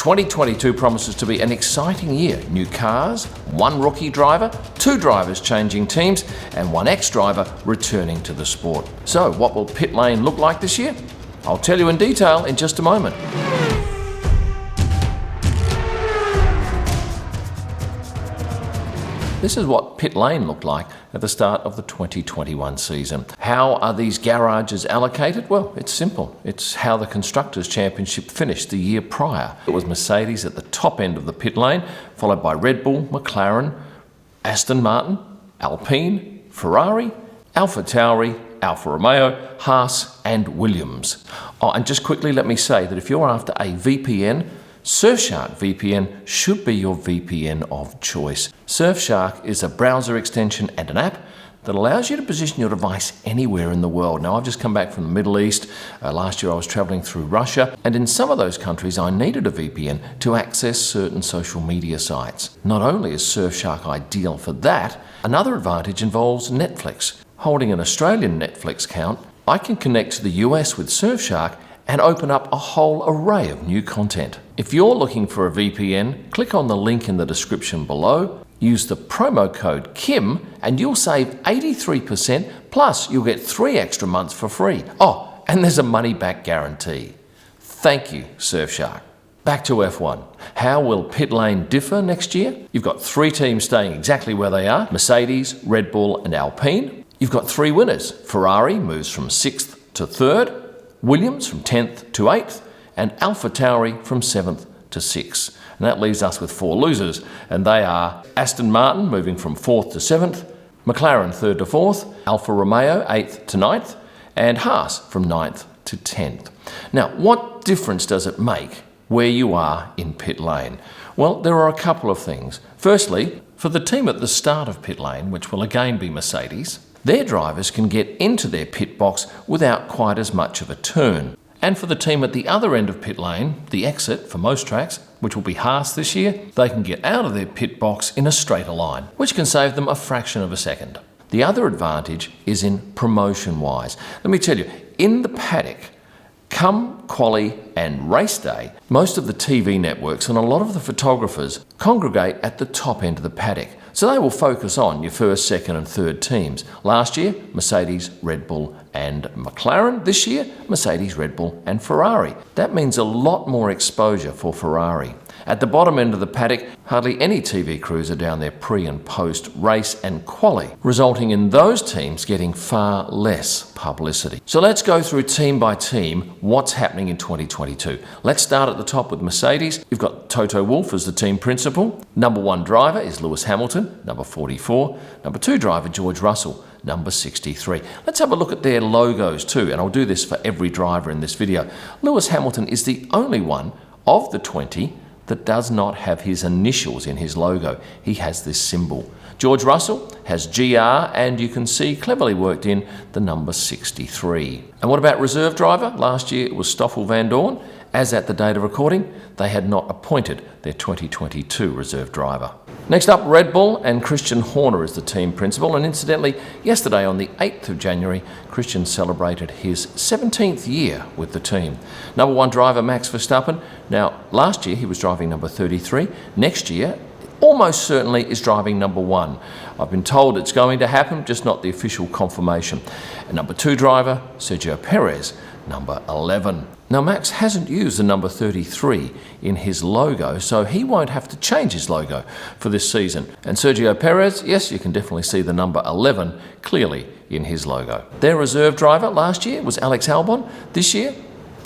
2022 promises to be an exciting year. New cars, one rookie driver, two drivers changing teams, and one ex-driver returning to the sport. So, what will pit lane look like this year? I'll tell you in detail in just a moment. This is what pit lane looked like at the start of the 2021 season. How are these garages allocated? Well, it's simple. It's how the Constructors' Championship finished the year prior. It was Mercedes at the top end of the pit lane, followed by Red Bull, McLaren, Aston Martin, Alpine, Ferrari, AlphaTauri, Alfa Romeo, Haas and Williams. Oh, and just quickly let me say that if you're after a VPN, Surfshark VPN should be your VPN of choice. Surfshark is a browser extension and an app that allows you to position your device anywhere in the world. Now, I've just come back from the Middle East. Last year I was traveling through Russia, and in some of those countries I needed a VPN to access certain social media sites. Not only is Surfshark ideal for that, another advantage involves Netflix. Holding an Australian Netflix account, I can connect to the US with Surfshark and open up a whole array of new content. If you're looking for a VPN, click on the link in the description below, use the promo code KIM, and you'll save 83%, plus you'll get 3 extra months for free. Oh, and there's a money-back guarantee. Thank you, Surfshark. Back to F1. How will pit lane differ next year? You've got 3 teams staying exactly where they are: Mercedes, Red Bull and Alpine. You've got 3 winners. Ferrari moves from 6th to 3rd, Williams from 10th to 8th, and AlphaTauri from 7th to 6th. And that leaves us with 4 losers, and they are Aston Martin moving from 4th to 7th, McLaren 3rd to 4th, Alfa Romeo 8th to 9th, and Haas from 9th to 10th. Now, what difference does it make where you are in pit lane? Well, there are a couple of things. Firstly, for the team at the start of pit lane, which will again be Mercedes, their drivers can get into their pit box without quite as much of a turn. And for the team at the other end of pit lane, the exit for most tracks, which will be Haas this year, they can get out of their pit box in a straighter line, which can save them a fraction of a second. The other advantage is in promotion-wise. Let me tell you, in the paddock, come quali and race day, most of the TV networks and a lot of the photographers congregate at the top end of the paddock. So they will focus on your first, second and third teams. Last year, Mercedes, Red Bull and McLaren. This year, Mercedes, Red Bull and Ferrari. That means a lot more exposure for Ferrari. At the bottom end of the paddock, hardly any TV crews are down there pre and post race and quali, resulting in those teams getting far less publicity. So let's go through team by team what's happening in 2022. Let's start at the top with Mercedes. You've got Toto Wolff as the team principal. Number 1 driver is Lewis Hamilton, number 44. Number 2 driver, George Russell, number 63. Let's have a look at their logos too, and I'll do this for every driver in this video. Lewis Hamilton is the only one of the 20 that does not have his initials in his logo. He has this symbol. George Russell has GR, and you can see cleverly worked in the number 63. And what about reserve driver? Last year it was Stoffel Vandoorne. As at the date of recording, they had not appointed their 2022 reserve driver. Next up, Red Bull, and Christian Horner is the team principal. And incidentally, yesterday on the 8th of January, Christian celebrated his 17th year with the team. Number 1 driver, Max Verstappen. Now, last year he was driving number 33. Next year, almost certainly is driving number 1. I've been told it's going to happen, just not the official confirmation. And number 2 driver, Sergio Perez, number 11. Now, Max hasn't used the number 33 in his logo, so he won't have to change his logo for this season. And Sergio Perez, yes, you can definitely see the number 11 clearly in his logo. Their reserve driver last year was Alex Albon. This year,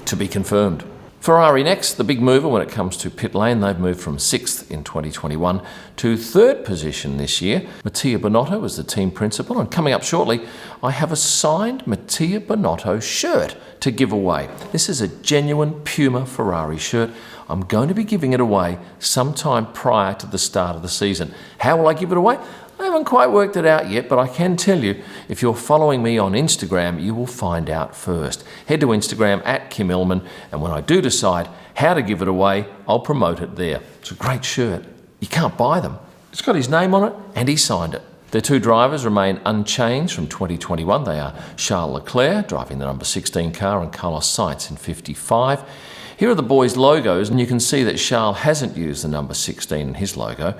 to be confirmed. Ferrari next, the big mover when it comes to pit lane. They've moved from 6th in 2021 to 3rd position this year. Mattia Binotto is the team principal, and coming up shortly, I have a signed Mattia Binotto shirt to give away. This is a genuine Puma Ferrari shirt. I'm going to be giving it away sometime prior to the start of the season. How will I give it away? I haven't quite worked it out yet, but I can tell you, if you're following me on Instagram, you will find out first. Head to Instagram at Kim Illman, and when I do decide how to give it away, I'll promote it there. It's a great shirt. You can't buy them. It's got his name on it, and he signed it. Their 2 drivers remain unchanged from 2021. They are Charles Leclerc, driving the number 16 car, and Carlos Sainz in 55. Here are the boys' logos, and you can see that Charles hasn't used the number 16 in his logo,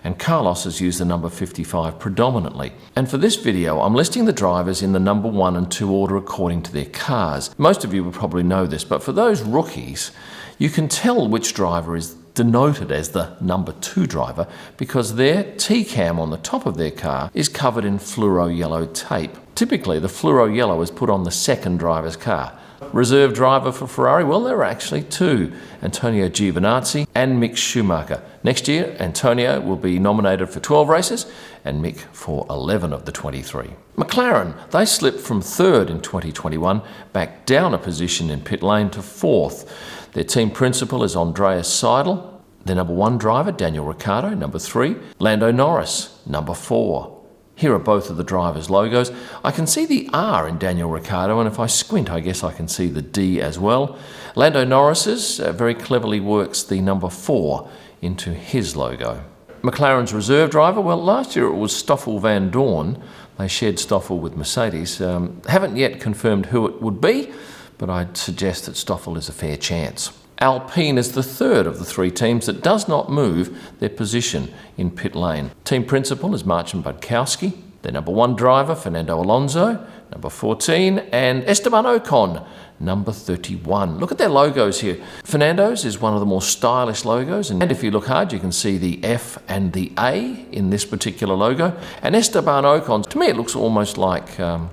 and Carlos has used the number 55 predominantly. And for this video, I'm listing the drivers in the number 1 and 2 order according to their cars. Most of you will probably know this, but for those rookies, you can tell which driver is denoted as the number 2 driver because their T-cam on the top of their car is covered in fluoro yellow tape. Typically, the fluoro yellow is put on the second driver's car. Reserve driver for Ferrari, well, there are actually 2, Antonio Giovinazzi and Mick Schumacher. Next year, Antonio will be nominated for 12 races and Mick for 11 of the 23. McLaren, they slipped from 3rd in 2021, back down a position in pit lane to 4th. Their team principal is Andreas Seidel. Their number 1 driver, Daniel Ricciardo, number 3. Lando Norris, number 4. Here are both of the drivers' logos. I can see the R in Daniel Ricciardo, and if I squint, I guess I can see the D as well. Lando Norris's very cleverly works the number 4 into his logo. McLaren's reserve driver, well, last year it was Stoffel van Dorn. They shared Stoffel with Mercedes. Haven't yet confirmed who it would be, but I'd suggest that Stoffel is a fair chance. Alpine is the 3rd of the 3 teams that does not move their position in pit lane. Team principal is Marcin Budkowski. Their number 1 driver, Fernando Alonso, number 14, and Esteban Ocon, number 31. Look at their logos here. Fernando's is one of the more stylish logos, and if you look hard, you can see the F and the A in this particular logo. And Esteban Ocon, to me, it looks almost like a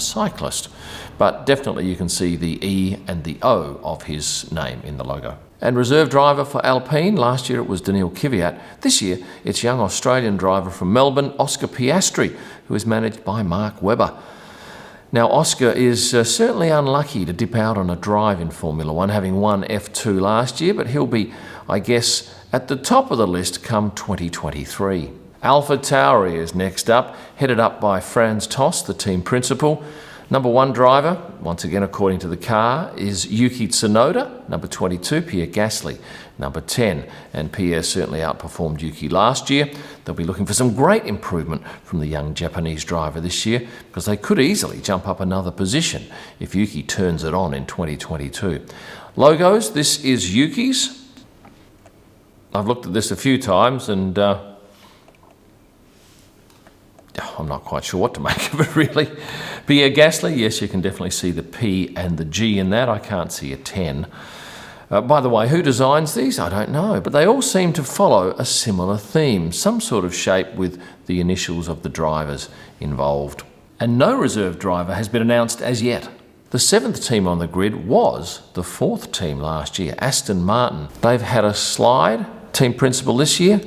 cyclist, but definitely you can see the E and the O of his name in the logo. And reserve driver for Alpine, last year it was Daniil Kvyat. This year it's young Australian driver from Melbourne, Oscar Piastri, who is managed by Mark Webber. Now Oscar is certainly unlucky to dip out on a drive in Formula 1, having won F2 last year, but he'll be, I guess, at the top of the list come 2023. AlphaTauri is next up, headed up by Franz Tost, the team principal. Number 1 driver, once again according to the car, is Yuki Tsunoda. Number 22, Pierre Gasly. Number 10, and Pierre certainly outperformed Yuki last year. They'll be looking for some great improvement from the young Japanese driver this year because they could easily jump up another position if Yuki turns it on in 2022. Logos, this is Yuki's. I've looked at this a few times and I'm not quite sure what to make of it, really. Pierre Gasly, yes, you can definitely see the P and the G in that. I can't see a 10. By the way, who designs these? I don't know, but they all seem to follow a similar theme, some sort of shape with the initials of the drivers involved. And no reserve driver has been announced as yet. The 7th team on the grid was the 4th team last year, Aston Martin. They've had a slide. Team principal this year,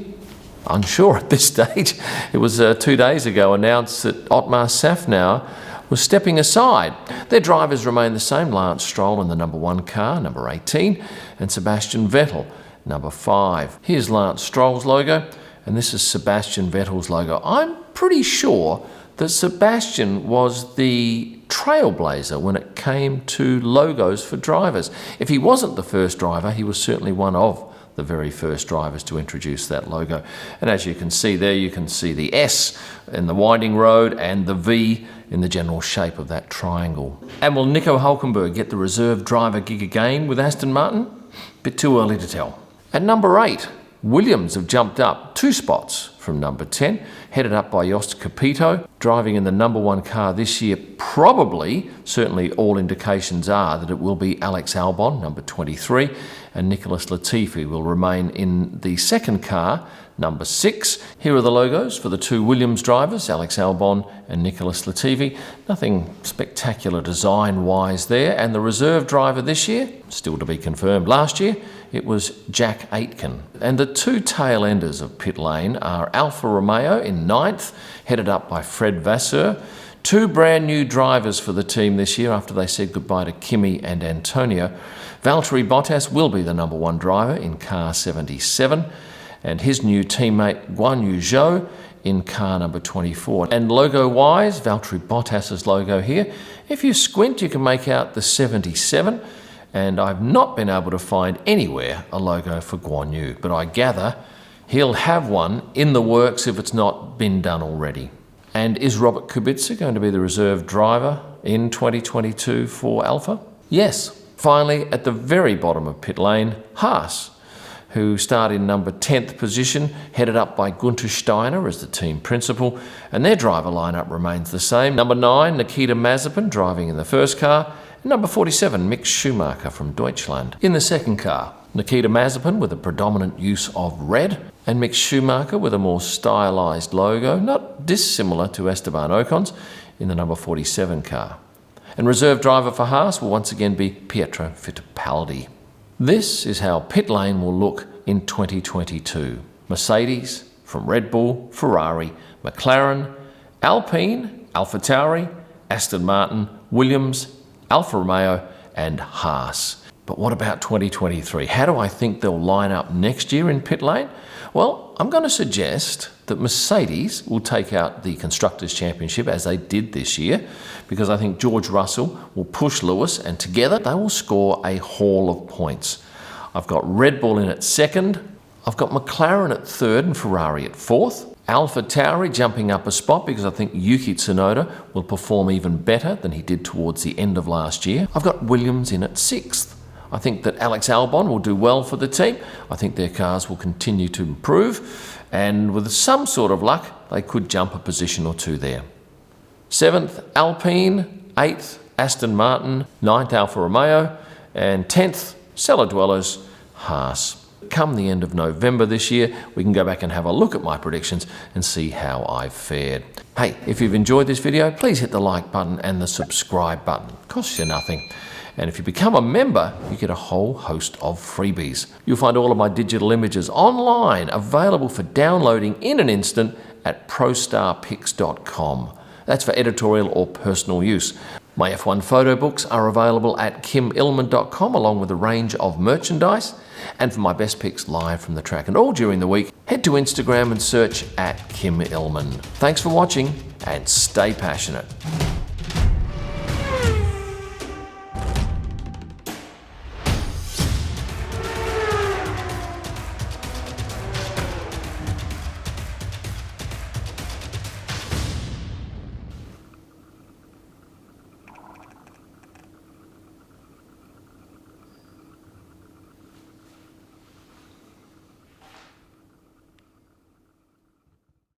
unsure at this stage. It was 2 days ago announced that Otmar Safnauer was stepping aside. Their drivers remain the same, Lance Stroll in the number 1 car, number 18, and Sebastian Vettel, number 5. Here's Lance Stroll's logo, and this is Sebastian Vettel's logo. I'm pretty sure that Sebastian was the trailblazer when it came to logos for drivers. If he wasn't the first driver, he was certainly one of the very first drivers to introduce that logo. And as you can see there, you can see the S in the winding road and the V in the general shape of that triangle. And will Nico Hülkenberg get the reserve driver gig again with Aston Martin? Bit too early to tell. At number 8, Williams have jumped up 2 spots from number 10, headed up by Jost Capito, driving in the number 1 car this year. Probably, certainly all indications are that it will be Alex Albon, number 23, and Nicholas Latifi will remain in the 2nd car, number 6. Here are the logos for the 2 Williams drivers, Alex Albon and Nicholas Latifi. Nothing spectacular design-wise there. And the reserve driver this year, still to be confirmed. Last year, it was Jack Aitken. And the 2 tail enders of pit lane are Alfa Romeo in 9th, headed up by Fred Vasseur. 2 brand new drivers for the team this year after they said goodbye to Kimi and Antonio. Valtteri Bottas will be the number 1 driver in car 77, and his new teammate Guan Yu Zhou in car number 24. And logo-wise, Valtteri Bottas's logo here, if you squint you can make out the 77, and I've not been able to find anywhere a logo for Guan Yu, but I gather he'll have one in the works if it's not been done already. And is Robert Kubica going to be the reserve driver in 2022 for Alfa? Yes. Finally, at the very bottom of pit lane, Haas, who start in number 10th position, headed up by Gunther Steiner as the team principal, and their driver lineup remains the same. Number 9, Nikita Mazepin driving in the first car, and number 47, Mick Schumacher from Deutschland. In the second car, Nikita Mazepin with a predominant use of red, and Mick Schumacher with a more stylised logo, not dissimilar to Esteban Ocon's, in the number 47 car. And reserve driver for Haas will once again be Pietro Fittipaldi. This is how pit lane will look in 2022. Mercedes, from Red Bull, Ferrari, McLaren, Alpine, AlphaTauri, Aston Martin, Williams, Alfa Romeo and Haas. But what about 2023? How do I think they'll line up next year in pit lane? Well, I'm going to suggest that Mercedes will take out the Constructors' Championship as they did this year, because I think George Russell will push Lewis and together they will score a haul of points. I've got Red Bull in at second, I've got McLaren at third and Ferrari at fourth. AlphaTauri jumping up a spot because I think Yuki Tsunoda will perform even better than he did towards the end of last year. I've got Williams in at sixth. I think that Alex Albon will do well for the team. I think their cars will continue to improve, and with some sort of luck, they could jump a position or two there. 7th, Alpine. 8th, Aston Martin. 9th, Alfa Romeo. And 10th, cellar dwellers, Haas. Come the end of November this year, we can go back and have a look at my predictions and see how I've fared. Hey, if you've enjoyed this video, please hit the like button and the subscribe button. It costs you nothing. And if you become a member, you get a whole host of freebies. You'll find all of my digital images online, available for downloading in an instant at prostarpics.com. That's for editorial or personal use. My F1 photo books are available at kimillman.com, along with a range of merchandise. And for my best pics live from the track and all during the week, head to Instagram and search at Kim Illman. Thanks for watching and stay passionate.